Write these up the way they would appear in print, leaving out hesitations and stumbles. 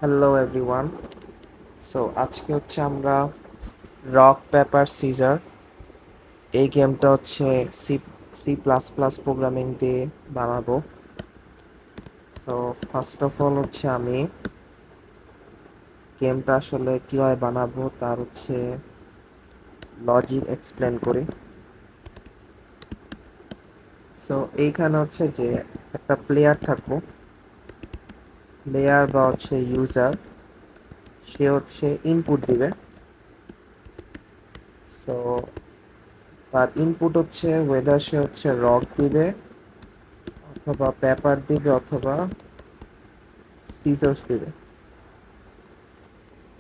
Hello everyone. So আজকে হচ্ছে আমরা রক পেপার সিজার এই গেমটা হচ্ছে C C plus plus programming দিয়ে বানাবো। সো ফার্স্ট অফ অল হচ্ছে আমি গেমটা আসলে কীভাবে বানাবো তার হচ্ছে লজিক এক্সপ্লেন করি। সো এইখানে হচ্ছে যে একটা প্লেয়ার থাকবো, প্লেয়ার বা হচ্ছে ইউজার, সে হচ্ছে ইনপুট দিবে। সো তার ইনপুট হচ্ছে ওয়েদার সে হচ্ছে রক দিবে অথবা পেপার দিবে অথবা সিজার্স দিবে।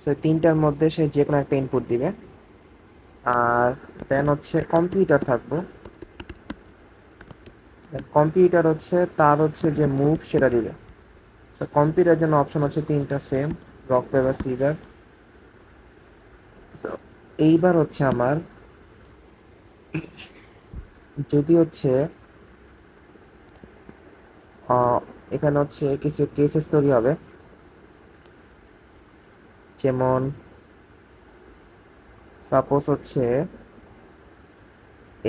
সো তিনটার মধ্যে সে যে কোনো একটা ইনপুট দিবে। আর দেন হচ্ছে কম্পিউটার থাকবো, কম্পিউটার হচ্ছে তার হচ্ছে যে মুভ সেটা দিবে। সো কম্পিউটার জন্য অপশন হচ্ছে তিনটা same, rock paper caesar. So এইবার হচ্ছে আমার যদি হচ্ছে এখানে হচ্ছে কিছু কেসেস তৈরি হবে, যেমন সাপোজ হচ্ছে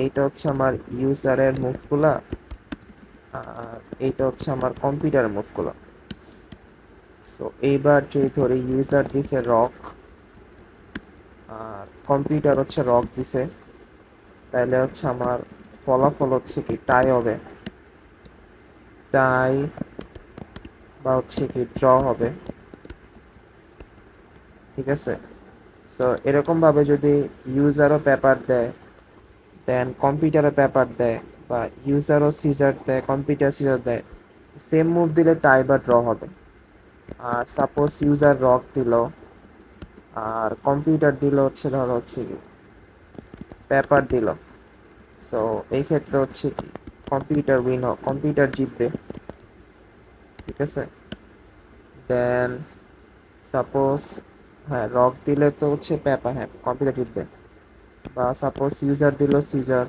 এইটা হচ্ছে আমার ইউজারের মুভগুলা আর এইটা হচ্ছে আমার কম্পিউটারের মুভগুলো। সো এইবার যদি ধরি ইউজার দিছে রক আর কম্পিউটার হচ্ছে রক দিছে, তাহলে হচ্ছে আমার ফলাফল হচ্ছে কি টাই হবে, টাই বা হচ্ছে কি ড্র হবে। ঠিক আছে। সো এরকমভাবে যদি ইউজারও পেপার দেয় দেন কম্পিউটারও পেপার দেয় বা ইউজারও সিজার দেয় কম্পিউটার সিজার দেয়, সেম মুভ দিলে টাই বা ড্র হবে। আর সাপোজ ইউজার রক দিল আর কম্পিউটার দিল হচ্ছে ধরো হচ্ছে কি পেপার দিল, সো এই ক্ষেত্রে হচ্ছে কি কম্পিউটার কম্পিউটার জিতবে। ঠিক আছে। দেন সাপোজ হ্যাঁ রক দিলে তো হচ্ছে পেপার, হ্যাঁ কম্পিউটার জিতবে। বা সাপোজ ইউজার দিল সিজার,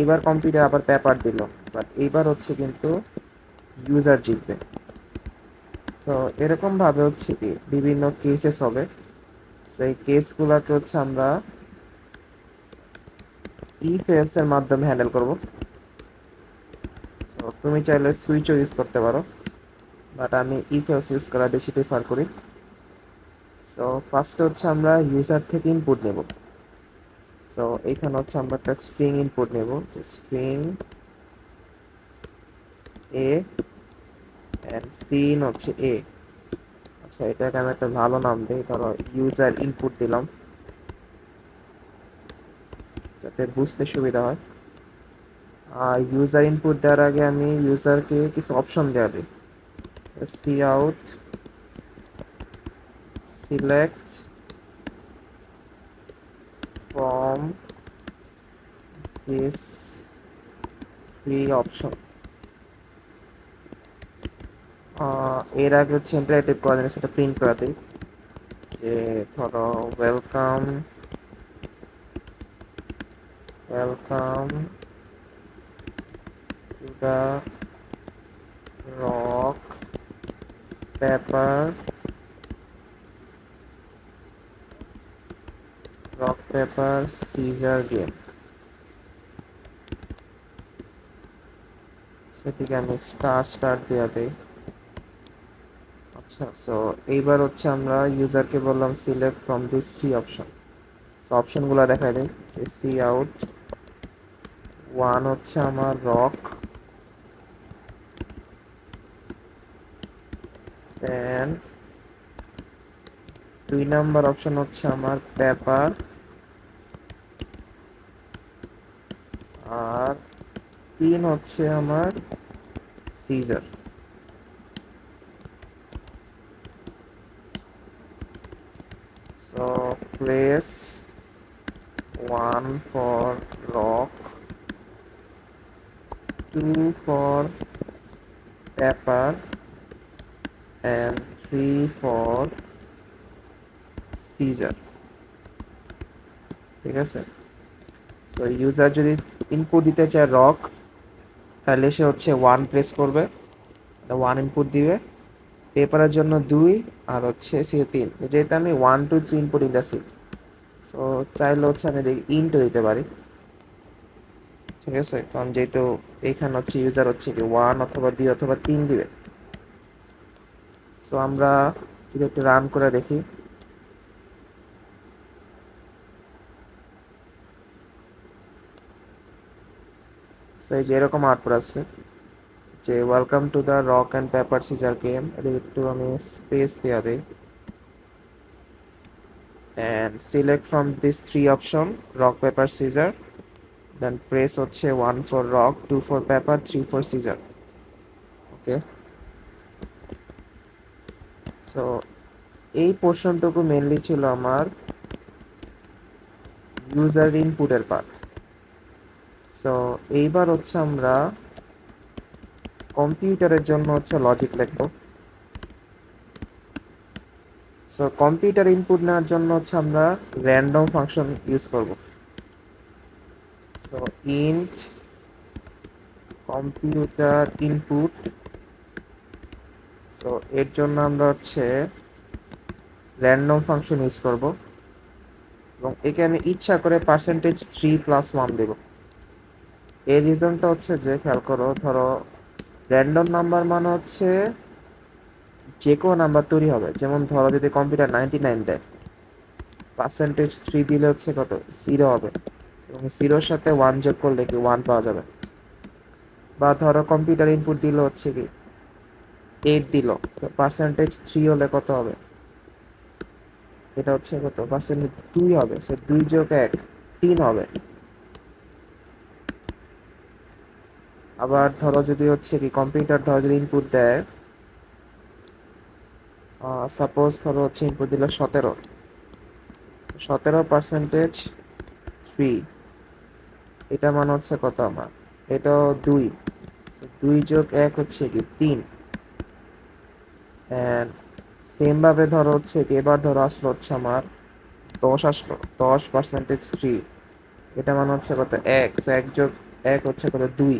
এবার কম্পিউটার আবার পেপার দিল, বাট এইবার হচ্ছে কিন্তু ইউজার জিতবে। সো এরকমভাবে হচ্ছে কি বিভিন্ন কেসেস হবে। সো এই কেসগুলোকে হচ্ছে আমরা ইফ এলস এর মাধ্যমে হ্যান্ডেল করব। সো তুমি চাইলে সুইচও ইউজ করতে পারো, বাট আমি ইফ এলস ইউজ করা বেশি প্রিফার করি। সো ফার্স্টে হচ্ছে আমরা ইউজার থেকে ইনপুট নেব। সো এখানে হচ্ছে আমরা একটা স্ট্রিং ইনপুট নেব, স্ট্রিং এ এন্ড সিন হচ্ছে এ। আচ্ছা এটাকে আমি একটা ভালো নাম দিই, ধরো ইউজার ইনপুট দিলাম যাতে বুঝতে সুবিধা হয়। আর ইউজার ইনপুট দেওয়ার আগে আমি ইউজারকে কিছু অপশন দেওয়া দিই, C out, select from this three option. এর আগে হচ্ছে ইন্টারেক্টিভ করা যায় সেটা প্রিন্ট করা দিই, যে ধরো welcome welcome to the rock paper scissor game. সেটিকে আমি স্টার দেওয়া দিই। আচ্ছা সো এইবার হচ্ছে আমরা ইউজারকে বললাম select from this three option. So অপশনগুলো দেখাই দিই, সি আউট, ওয়ান হচ্ছে আমার রক, দেন 2 নাম্বার অপশন হচ্ছে আমার পেপার, আর 3 হচ্ছে আমার scissor. So place 1 for rock, 2 for paper and 3 for scissor. ঠিক আছে। সো ইউজার যদি ইনপুট দিতে চায় রক, তাহলে সে হচ্ছে 1 প্রেস করবে, 1 ইনপুট দিবে। পেপারের জন্য 2 আর হচ্ছে সি 3, যেহেতু আমি 1 2 3 ইনপুট দিতেছি, সো চাইলে হচ্ছে আমি দেখি ইন্টও দিতে পারি। ঠিক আছে, কারণ যেহেতু এখানে হচ্ছে ইউজার হচ্ছে কি 1 অথবা 2 অথবা 3 দিবে। সো আমরা যদি একটু রান করে দেখি, সো এই যে এরকম আউটপুট আসছে যে welcome to the rock and paper scissor game. এটা একটু আমি স্পেস দেওয়া দিই, and select from this 3 option rock paper scissor, then press হচ্ছে 1 for rock, 2 for paper, 3 for scissor. Okay, so এই পোর্শনটুকু মেনলি ছিল আমার ইউজার ইনপুটের পার্ট। সো এইবার হচ্ছে আমরা কম্পিউটারের জন্য হচ্ছে লজিক লিখবো। সো কম্পিউটার ইনপুট নেওয়ার জন্য হচ্ছে আমরা র্যান্ডম ফাংশন ইউজ করব। So int computer input, so এর জন্য আমরা হচ্ছে র্যান্ডম ফাংশন ইউজ করব, এবং একে আমি ইচ্ছা করে %3+1 দেব। এর রিজনটা হচ্ছে যে খেয়াল করো, ধরো র্যান্ডম নাম্বার মানে হচ্ছে যে কোনো নাম্বার তৈরি হবে। যেমন ধরো যদি কম্পিউটার 99 দেয়, %3 দিলে হচ্ছে কত, 0 হবে, এবং 0-র সাথে 1 যোগ করলে কি 1 পাওয়া যাবে। বা ধরো কম্পিউটার ইনপুট দিল হচ্ছে কি 8 দিল, তো %3 হলে কত হবে, এটা হচ্ছে কত, %2 হবে, সে 2 যোগ 1 3 হবে। আবার ধরো যদি হচ্ছে কি কম্পিউটার ধরো যদি ইনপুট দেয়, সাপোজ ধরো হচ্ছে ইনপুট দিল 17, 17%3, এটা মানে হচ্ছে কত আমার, এটাও 2, 2 যোগ 1 হচ্ছে কি 3। অ্যান্ড সেম ভাবে ধরো হচ্ছে কি এবার ধরো আসলো হচ্ছে আমার 10 আসলো, 10%3, এটা মানে হচ্ছে কত 1, সো 1 যোগ 1 হচ্ছে কত 2।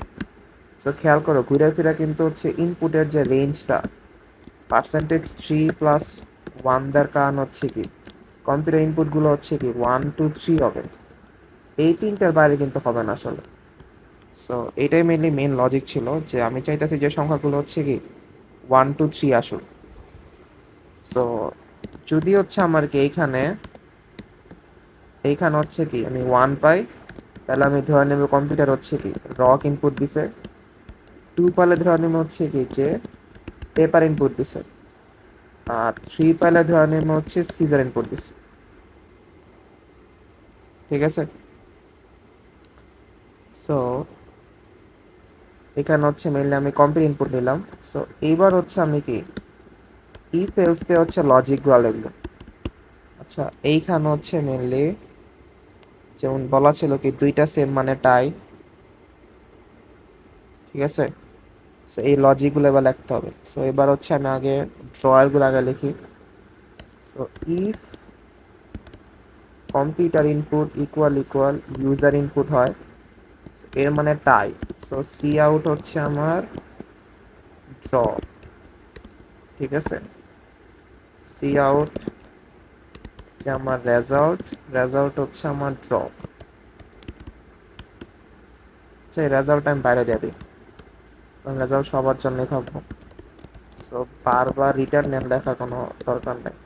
সো খেয়াল করো ঘুরে ফিরা কিন্তু হচ্ছে ইনপুটের যে রেঞ্জটা %3+1 দেওয়ার কারণ হচ্ছে কি কম্পিউটার ইনপুটগুলো হচ্ছে কি 1 2 3 হবে, এই তিনটার বাইরে কিন্তু হবে না আসলে। সো এটাই মেন লজিক ছিল যে আমি চাইতেছি যে সংখ্যাগুলো হচ্ছে কি 1 2 3 আসুক। সো যদি হচ্ছে আমার কি এইখানে এইখানে হচ্ছে কি আমি 1 পাই, তাহলে আমি ধরে নেব কম্পিউটার হচ্ছে কি রক ইনপুট দিছে। 2 পাইলে ধরে নেব হচ্ছে কি যে পেপার ইনপুট দিছে। আর 3 পাইলে ধরে নেব হচ্ছে সিজার ইনপুট দিছে। ঠিক আছে, সো এখানে হচ্ছে মেইনলি আমি কম্পিউটার ইনপুট নিলাম। সো এইবার হচ্ছে আমি কি ইফ এলস দিয়ে হচ্ছে লজিক গুলো লিখবো। আচ্ছা, এইখানে হচ্ছে মেইনলি যেমন বলা ছিল কি দুইটা সেম মানে টাই। ঠিক আছে, সো এই লজিকগুলো এবার লিখতে হবে। সো এবার হচ্ছে আমি আগে ড্রয়ারগুলো আগে লিখি। So if computer input equal user input হয়, এর মানে টাই। সো সি আউট হচ্ছে আমার ড্র। ঠিক আছে, সি আউট যে আমার রেজাল্ট হচ্ছে আমার ড্র। আচ্ছা, এই রেজাল্ট আমি বাইরে দিয়ে দিই, কারণ রেজাল্ট সবার জন্যই থাকবো। সো বারবার রিটার্ন নেম লেখা কোনো দরকার নেই।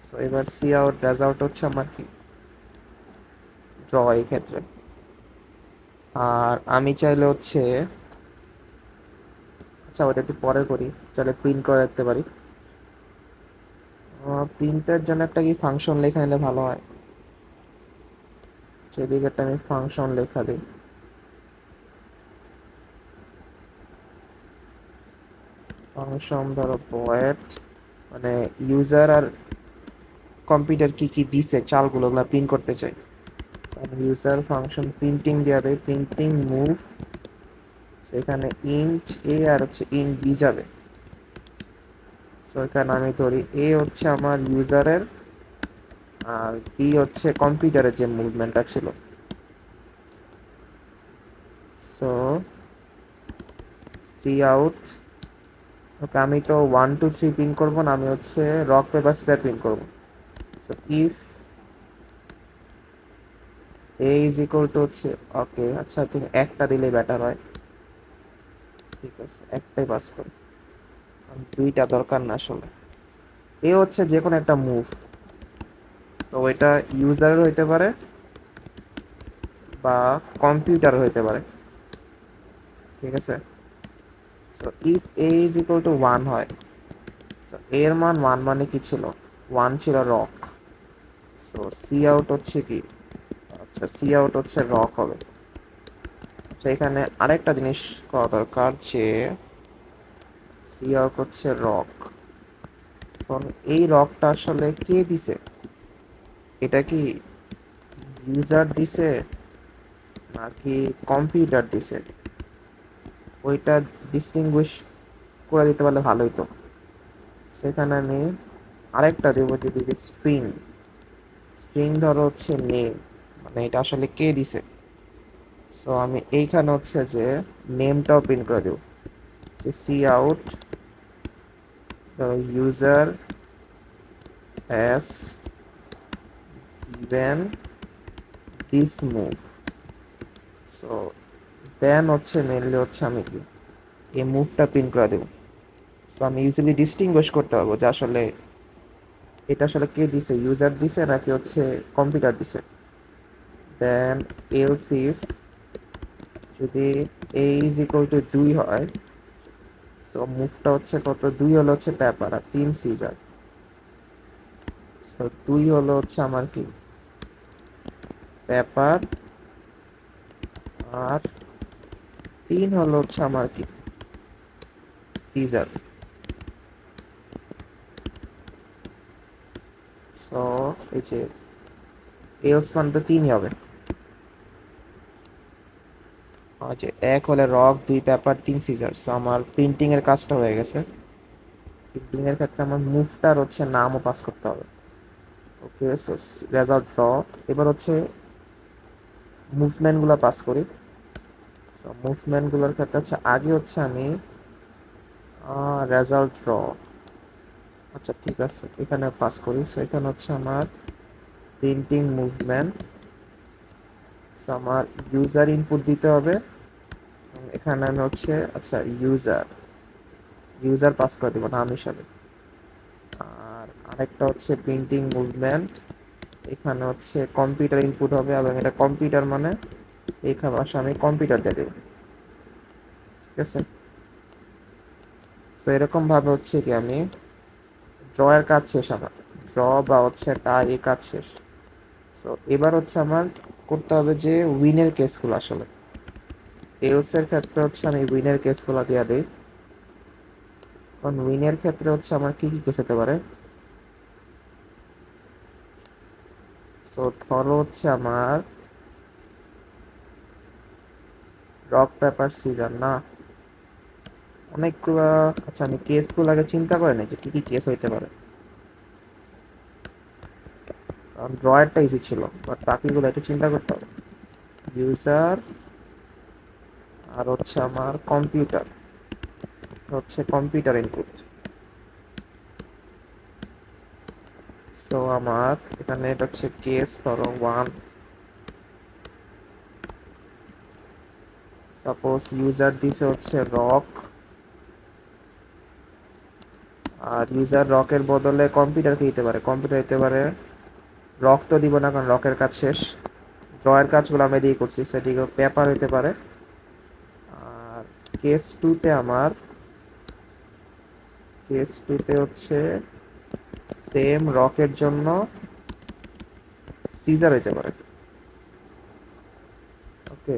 সো এবার সি আউট রেজাল্ট হচ্ছে আমার কি ড্র এই ক্ষেত্রে। আর আমি চাইলে হচ্ছে, আচ্ছা ওটা একটু পরে করি, চাইলে প্রিন্ট করে রাখতে পারি। প্রিন্টের জন্য একটা কি ফাংশন লেখা নিলে ভালো হয়, সেদিকে একটা আমি ফাংশন লেখা দিই। ফাংশন ধরো ভয়েড, মানে ইউজার আর কম্পিউটার কি কি দিছে চালগুলো ওগুলো প্রিন্ট করতে চাই। ইউজার ফাংশন প্রিন্টিং দেওয়া দেয়, প্রিন্টিং মুভ, সেখানে ইন্ট এ আর হচ্ছে ইন্ট বি যাবে। সো এখানে আমি ধরি এ হচ্ছে আমার ইউজারের, আর বি হচ্ছে কম্পিউটারের যে মুভমেন্টটা ছিল। সো সি আউট ওকে, আমি তো 1 2 3 প্রিন্ট করবো না, আমি হচ্ছে রক পেপার সিজার প্রিন্ট করবো। So if A is equal to হচ্ছে, ওকে আচ্ছা তুমি একটা দিলেই বেটার হয়। ঠিক আছে, একটাই পাস করো, কারণ দুইটা দরকার না আসলে। এ হচ্ছে যে কোনো একটা মুভ, সো এটা ইউজারের হইতে পারে বা কম্পিউটার হইতে পারে। ঠিক আছে, so if A is equal to 1 হয়, সো এর মান 1 মানে কি ছিল, 1 ছিল রক। সো সি আউট হচ্ছে কি, আচ্ছা সি আউট হচ্ছে রক হবে। আচ্ছা এখানে আরেকটা জিনিস করা দরকার যে সি আউট হচ্ছে রক। এখন এই রকটা আসলে কে দিছে, এটা কি ইউজার দিছে নাকি কম্পিউটার দিছে, ওইটা ডিস্টিংগুইশ করে দিতে পারলে ভালোই তো। সেখানে আমি আরেকটা দেবো, যেদিকে স্ট্রিং, স্ট্রিং ধরো হচ্ছে নেম, মানে এটা আসলে কে দিছে। সো আমি এইখানে হচ্ছে যে নেমটাও প্রিন্ট করে দেবো, যে C out the user has given this move. So then হচ্ছে মেনলি হচ্ছে আমি কি এই মুভটা প্রিন্ট করে দেবো। সো আমি ইউজুয়ালি ডিস্টিংগুইশ করতে পারবো যে আসলে এটা আসলে কে দিছে, ইউজার দিছে নাকি হচ্ছে কম্পিউটার দিছে। দেন এলস ইফ যদি এ ইজ ইকুয়াল টু 2 হয়, সো মুভটা হচ্ছে কত, 2 হলো হচ্ছে পেপার আর 3 সিজার। সো 2 হলো হচ্ছে আমার কি পেপার আর 3 হলো হচ্ছে আমার কি সিজার। সো এই যে এলস মান তো 3ই হবে। আর যে 1 হলে রক, 2 পেপার, 3 সিজার। সো আমার প্রিন্টিং এর কাজটা হয়ে গেছে। প্রিন্টিং এর ক্ষেত্রে আমার মুভটার হচ্ছে নামও পাস করতে হবে। ওকে, সো রেজাল্ট ড্র। এবার হচ্ছে মুভমেন্টগুলো পাস করি। সো মুভমেন্টগুলোর ক্ষেত্রে হচ্ছে আগে হচ্ছে আমি রেজাল্ট ড্র, আচ্ছা ঠিক আছে এখানে পাস করি। সো এখানে হচ্ছে আমার প্রিন্টিং মুভমেন্ট, সো আমার ইউজার ইনপুট দিতে হবে। এবং এখানে আমি হচ্ছে আচ্ছা ইউজার ইউজার পাস করে দিব নাম হিসাবে। আর আরেকটা হচ্ছে প্রিন্টিং মুভমেন্ট, এখানে হচ্ছে কম্পিউটার ইনপুট হবে এবং এটা কম্পিউটার মানে এখানে আসে আমি কম্পিউটার দিয়ে দেবো। ঠিক আছে, সো এরকম ভাবে হচ্ছে কি আমি ড্র এর কাজ শেষ আমার, ড্র বা হচ্ছে একটা এই কাজ শেষ। সো এবার হচ্ছে আমার করতে হবে যে উইনের কেসগুলো আসলে, এলস এর ক্ষেত্রে হচ্ছে আমি উইনের কেসগুলো দিয়ে দিই। কারণ উইনের ক্ষেত্রে হচ্ছে আমার কি কি কেস হতে পারে। সো ধরো হচ্ছে আমার রক পেপার সিজার না, অনেকগুলা। আচ্ছা আমি কেসগুলো আগে চিন্তা করে নিই যে কি কি কেস হইতে পারে, কারণ ড্রয়ারটা ইজি ছিল, বাট বাকিগুলো একটু চিন্তা করতে হবে। ইউজার আর হচ্ছে আমার কম্পিউটার, হচ্ছে কম্পিউটার ইনপুট। সো আমার এখানে এটা হচ্ছে কেস ধরো 1, সাপোজ ইউজার দিছে হচ্ছে রক, আর ইউজার রকের বদলে কম্পিউটারকে দিতে পারে, কম্পিউটার দিতে পারে। রক তো দিব না কারণ রকের কাজ শেষ, ড্রয়ের কাজগুলো আমি দিয়ে করছি, সেদিকে পেপার হইতে পারে। আর কেস টুতে আমার, কেস টুতে হচ্ছে সেম রকের জন্য সিজার হইতে পারে। ওকে,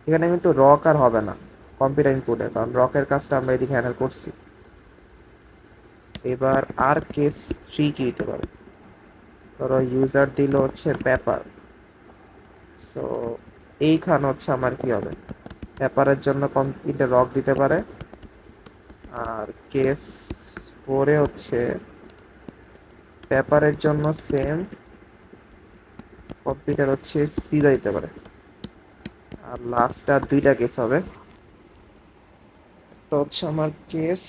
এখানে কিন্তু রক আর হবে না কম্পিউটার ইনপুটে, কারণ রকের কাজটা আমরা এদিকে হ্যান্ডেল করছি। এবার আর কেস 3 কি হইতে পারে, ধরো ইউজার দিল হচ্ছে পেপার। সো এইখানে হচ্ছে আমার কি হবে, পেপারের জন্য কম্পিউটার রক দিতে পারে। আর কেস 4-এ হচ্ছে পেপারের জন্য সেম কম্পিউটার হচ্ছে সিজা দিতে পারে। আর লাস্ট আর দুইটা কেস হবে, একটা হচ্ছে আমার কেস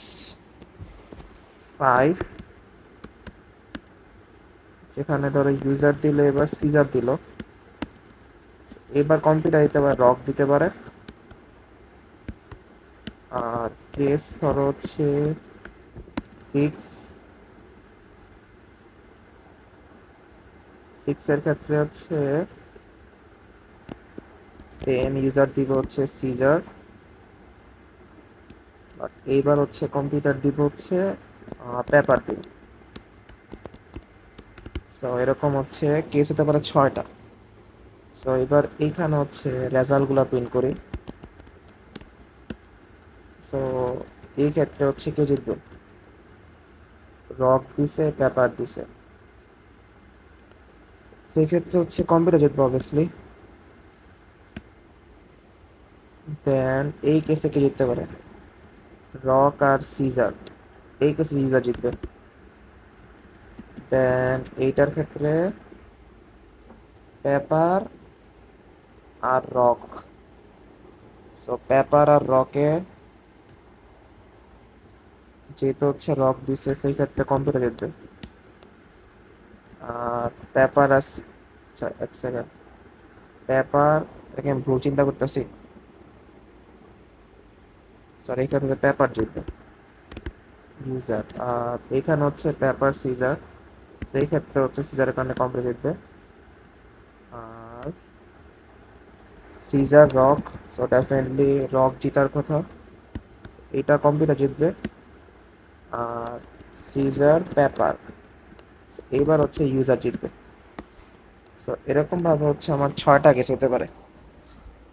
5, যেখানে ধরো ইউজার দিলে এবার সিজার দিল, এবার কম্পিউটার দিতে পারে রক দিতে পারে। আর কেস ধরো হচ্ছে 6, 6 এর ক্ষেত্রে হচ্ছে সেম ইউজার দিব হচ্ছে সিজার, বাট এইবার হচ্ছে কম্পিউটার দিব হচ্ছে পেপার দিব। সো এরকম হচ্ছে কেস হতে পারে 6টা। সো এবার এইখানে হচ্ছে রেজাল্টগুলো প্রিন্ট করি। সো এই ক্ষেত্রে হচ্ছে কে জিতবে? রক দিছে, পেপার দিছে, সেই ক্ষেত্রে হচ্ছে কম্পিউটার জিতবে অবভিয়াসলি। দেন এই কেসে কে জিততে পারে? রক আর সিজার, এই কেসে সিজার জিতবে। দেন এইটার ক্ষেত্রে পেপার আর রক। সো পেপার আর রকে যেহেতু হচ্ছে রক দিছে, সেই ক্ষেত্রে কম্পিউটার জিতবে। আর পেপার আর আচ্ছা এক সেকেন্ড, পেপার, এটাকে আমি ভুল চিন্তা করতেছি, সরি, এই ক্ষেত্রে পেপার জিতবে ইউজার। আর এখানে হচ্ছে পেপার সিজার, সেই ক্ষেত্রে হচ্ছে সিজারের কারণে কম্পিউটার জিতবে। আর scissor rock, so definitely rock জিতার কথা, এটা কম্পিউটার জিতবে। আর সিজার পেপার, এইবার হচ্ছে ইউজার জিতবে। সো এরকম ভাবে হচ্ছে আমার 6টা কেস হতে পারে।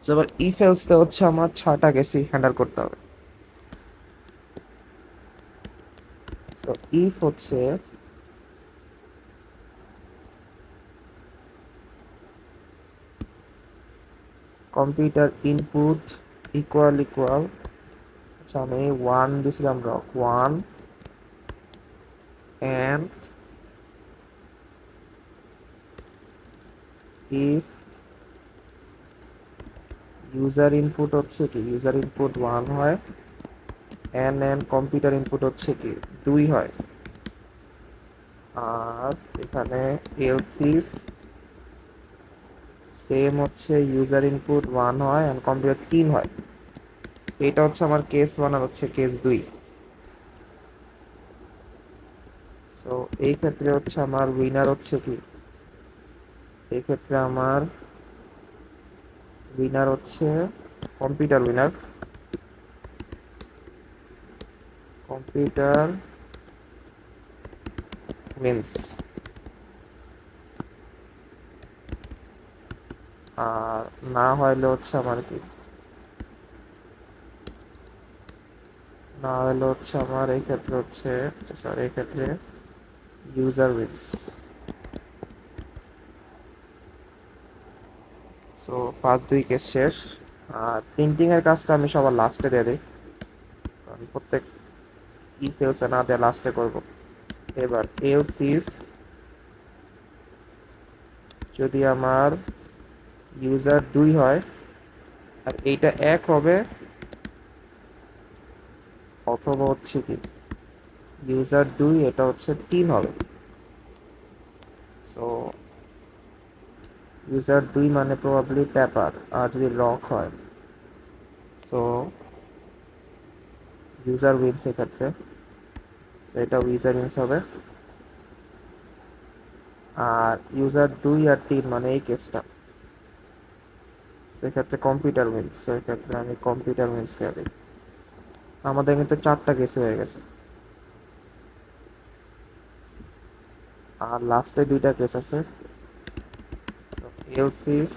সো এবার ইফ এলসতে হচ্ছে আমার 6টা কেসই হ্যান্ডেল করতে হবে। সো ইফ হচ্ছে কম্পিউটার ইনপুট ইকুয়াল, আচ্ছা আমি 1 দিছিলাম rock 1, and if user input হচ্ছে কি, ইউজার ইনপুট 1 হয়, and কম্পিউটার ইনপুট হচ্ছে কি 2 হয়। আর এখানে এলস ইফ সেম হচ্ছে ইউজার ইনপুট 1 হয় and কম্পিউটার 3 হয়, এটা হচ্ছে আমার কেস 1 আর হচ্ছে কেস 2। সো এই ক্ষেত্রে হচ্ছে আমার উইনার হচ্ছে কি, এই ক্ষেত্রে আমার উইনার হচ্ছে কম্পিউটার উইনার, কম্পিউটার উইন্স। আর না হইলে হচ্ছে আমার কি, না হলে হচ্ছে আমার এই ক্ষেত্রে হচ্ছে, সরি এই ক্ষেত্রে user wins. So first 2 case শেষ। আর প্রিন্টিং এর কাজটা আমি সবার লাস্টে দিয়ে দিই, কারণ প্রত্যেক ইফ এলস না দিয়ে লাস্টে করব। এবার এলস ইফ যদি আমার ইউজার 2 হয় আর এইটা 1 হবে, অথবা হচ্ছে কি ইউজার 2 এটা হচ্ছে 3 হবে। সো ইউজার 2 মানে প্রবাবলি পেপার, আর যদি রক হয় সো ইউজার উইন্স এক্ষেত্রে, সো এটা ইউজার উইন্স হবে। আর ইউজার 2 আর 3 মানে এই কেসটা, সেক্ষেত্রে কম্পিউটার উইন্স, সেক্ষেত্রে আমি কম্পিউটার উইন্স দিয়ে দিই। আমাদের কিন্তু 4টা কেস হয়ে গেছে। আর লাস্টে 2টা কেস আছে। এলস ইফ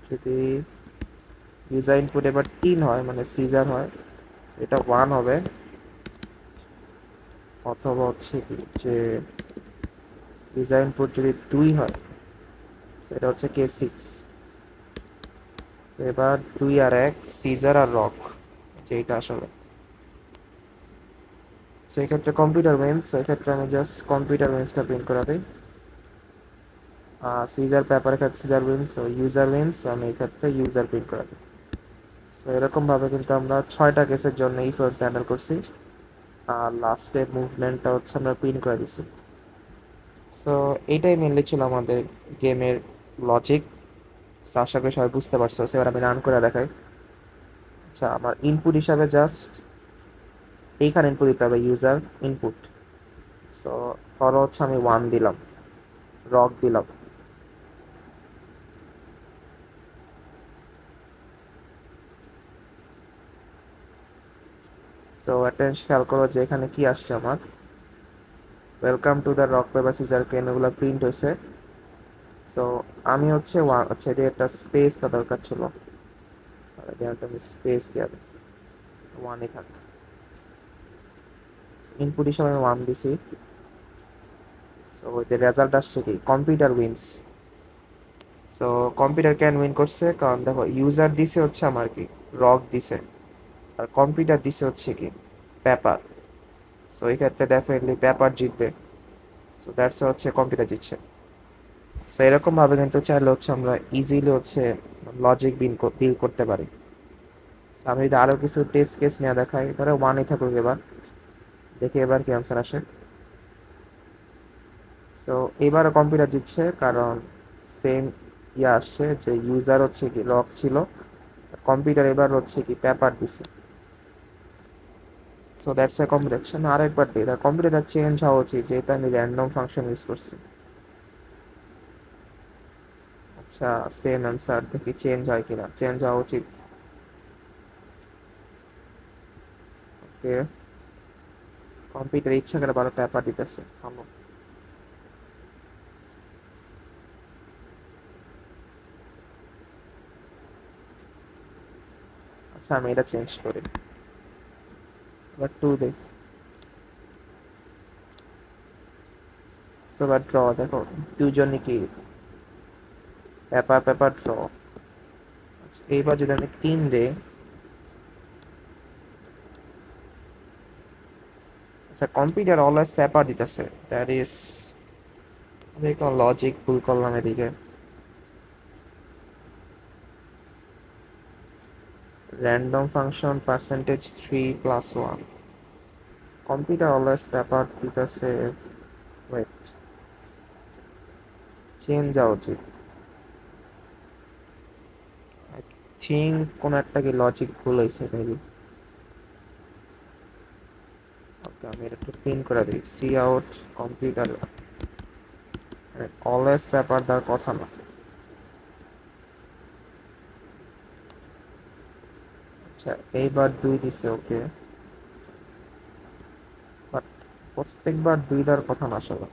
যদি ইউজার ইনপুট এবার 3 হয় মানে সিজার হয়, এটা 1 হবে, অথবা হচ্ছে কি যে ইউজার ইনপুট যদি 2 হয় সেটা হচ্ছে কেস 6। এবার 2 আর 1 সিজার আর রক, যেটা আসলে সেই ক্ষেত্রে কম্পিউটার উইন্স, সেক্ষেত্রে আমি জাস্ট কম্পিউটার উইন্সটা প্রিন্ট করে দিই। সিজার পেপারের ক্ষেত্রে সিজার উইন্স, ইউজার উইন্স, আমি এই ক্ষেত্রে ইউজার প্রিন্ট করে দিই। সো এরকমভাবে কিন্তু আমরা 6টা কেসের জন্য ইফ এলস হ্যান্ডেল করছি। আর লাস্টের মুভমেন্টটা হচ্ছে আমরা প্রিন্ট করে দিছি। সো এইটাই মেনলি ছিল আমাদের গেমের লজিক। আশা করি সবাই বুঝতে পারছো। এবার আমি রান করে দেখাই। আচ্ছা, আমার ইনপুট হিসাবে জাস্ট এইখানে ইনপুট দিতে হবে, ইউজার ইনপুট। সো ধরো হচ্ছে আমি 1 দিলাম, রক দিলাম। সো একটা জিনিস খেয়াল করো যে এখানে কি আসছে আমার, welcome to the rock paper caesar কেন, এগুলো প্রিন্ট হয়েছে। সো আমি হচ্ছে ওয়ান, আচ্ছা এদের একটা স্পেস তা দরকার ছিল, একটা স্পেস দেওয়া দেয়, ওয়ানই থাক। ইনপুট হিসাবে আমি 1 দিছি। সো ওইতে রেজাল্ট আসছে কি, কম্পিউটার উইন্স। সো কম্পিউটার কেন উইন করছে, কারণ দেখো ইউজার দিছে হচ্ছে আমার কি, রক দিছে, আর কম্পিউটার দিছে হচ্ছে কি, পেপার। সো এই ক্ষেত্রে ডেফিনেটলি পেপার জিতবে। সো দ্যাটস হচ্ছে কম্পিউটার জিতছে। সো এরকম ভাবে কিন্তু চাইলে হচ্ছে আমরা ইজিলি হচ্ছে লজিক বিল করতে পারি। So আমি যদি আরো কিছু টেস্ট কেস নিয়ে দেখাই, ধরো 1ই থাকুক এবার, দেখি এবার কি অ্যান্সার আসে। সো এবারও কম্পিউটার জিতছে, কারণ সেম ইয়ে আসছে যে ইউজার হচ্ছে কি লক ছিল, কম্পিউটার এবার হচ্ছে কি পেপার দিছে। So that's a computer. আরেকবার দিই, কম্পিউটার চেঞ্জ হওয়া উচিত, যেহেতু আমি র্যান্ডম ফাংশন ইউজ করছি। আচ্ছা, সেম অ্যান্সার, দেখি চেঞ্জ হয় কিনা, চেঞ্জ হওয়া উচিত। ওকে, কম্পিউটার ইচ্ছা করে বারো পেপার দিতেছে, ভালো। আচ্ছা আমি এটা চেঞ্জ করি, এবার 2 দিই। সো এবার ড্র, দেখো দুজনই কি পেপার পেপার ড্র। আচ্ছা এইবার যদি আমি 3 দিই, আচ্ছা কম্পিউটার অলওয়েজ পেপার দিতেছে, দ্যাট ইজ, আমি কোনো লজিক ভুল করলাম এদিকে। Random function %3 plus 1, computer always paper দিতেছে। ওয়েট, চেঞ্জ যাওয়া উচিত। আই থিঙ্ক কোনো একটা কি লজিক ভুল হয়েছে মেবি। ওকে, আমি এটা একটু প্রিন্ট করে দিই, C out computer always paper দেওয়ার কথা না। আচ্ছা এইবার 2 দিছে, ওকে, বাট প্রত্যেকবার 2 দেওয়ার কথা না আসলে।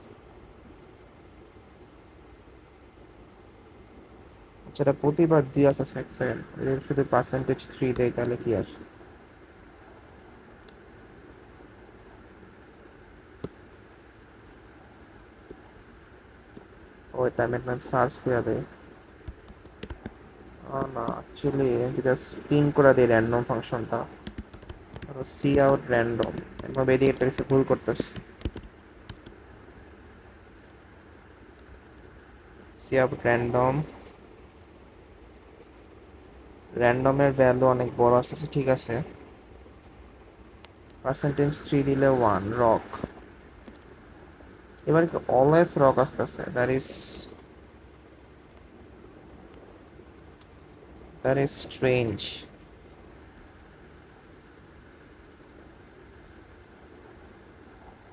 আচ্ছা এটা প্রতিবার 2 আছে, এক সেকেন্ড, শুধু %3 দেয় তাহলে কি আসে। ও এটা আমি একটা সার্চ দিয়ে দেয়। না অ্যাকচুয়ালি যেটা স্পিন করে দিই র্যান্ডম ফাংশনটা, সি আউট র্যান্ডম, এভাবে এদিকে একটা কিছু ভুল করতেছি। সি আউট র্যান্ডম, র্যান্ডমের ভ্যালু অনেক বড় আসতেছে, ঠিক আছে। %3 দিলে 1 রক, এবার কি অলওয়েজ রক আসতেছে, দ্যাট ইজ স্ট্রেঞ্জ।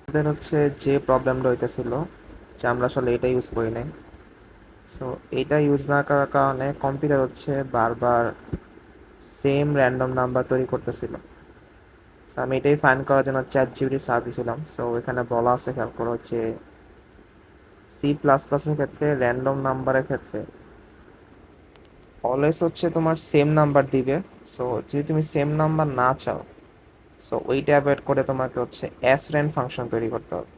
আমাদের হচ্ছে যে প্রবলেমটা হইতেছিল, যে আমরা আসলে এটা ইউজ করি নাই। সো এটা ইউজ না করার কারণে কম্পিউটার হচ্ছে বারবার সেম র্যান্ডম নাম্বার তৈরি করতেছিল। সো আমি এটাই ফাইন্ড করার জন্য চ্যাট জিপিটি সার্চ দিয়েছিলাম। সো এখানে বলা আছে, খেয়াল করো, যে C++ এর ক্ষেত্রে র্যান্ডম নাম্বারের ক্ষেত্রে অলওয়েজ হচ্ছে তোমার সেম নাম্বার দিবে। সো যদি তুমি সেম নাম্বার না চাও, সো ওইটা অ্যাভয়েড করে তোমাকে হচ্ছে sran ফাংশন তৈরি করতে হবে।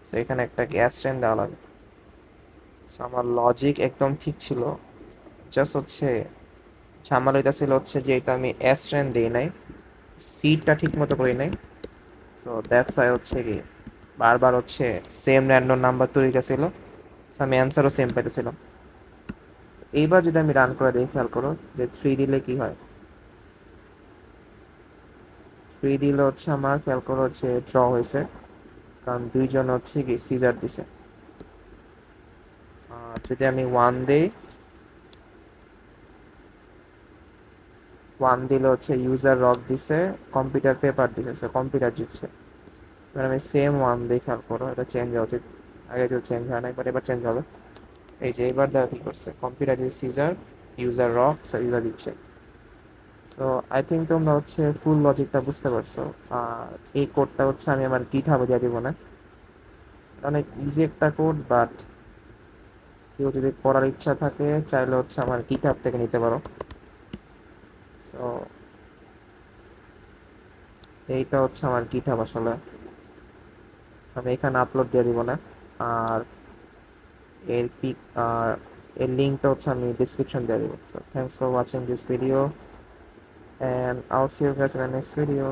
সো এখানে একটা sran দেওয়া লাগে। সো আমার লজিক একদম ঠিক ছিল, জাস্ট হচ্ছে ঝামেলা হইতাছিল হচ্ছে যেহেতু আমি sran দিই নাই, সিটটা ঠিক মতো করি নাই। সো দ্যাটস ওয়াই হচ্ছে কি বারবার হচ্ছে সেম র্যান্ডম নাম্বার তৈরি হইতেছিল। সো আমি অ্যান্সারও সেম পাইতেছিলাম। এইবার যদি আমি রান করে দেখি, খেয়াল করো যে 3 দিলে কি হয়। 3 দিলে হচ্ছে আমার খেয়াল করো হচ্ছে ড্র হয়েছে, কারণ দুইজন হচ্ছে কি সিজার দিছে। যদি আমি 1 দেই, 1 দিলে হচ্ছে ইউজার রক দিছে, কম্পিউটার পেপার দিছে, কম্পিউটার জিতছে। এবার আমি সেম 1 দিই, খেয়াল করো এটা চেঞ্জ হওয়া উচিত, আগে তো চেঞ্জ হয় না, এবার চেঞ্জ হবে। এই যে এবার দেখো কি করছে, কম্পিউটার দিচ্ছে সিজার, ইউজার রক, ইউজার দিচ্ছে। সো আই থিঙ্ক তোমরা হচ্ছে ফুল লজিকটা বুঝতে পারছো। আর এই কোডটা হচ্ছে আমি আমার গিটহাবে দিয়ে দিব না, অনেক ইজি একটা কোড, বাট কেউ যদি পড়ার ইচ্ছা থাকে চাইলে হচ্ছে আমার গিটহাব থেকে নিতে পারো। সো এইটা হচ্ছে আমার গিটহাব আসলে। So, আমি এখানে আপলোড দিয়ে দিব না। আর এর পিক আর এর লিঙ্কটা হচ্ছে আমি ডিসক্রিপশন দিয়ে দিব। So thanks for watching this video, and I'll see you guys in the next video.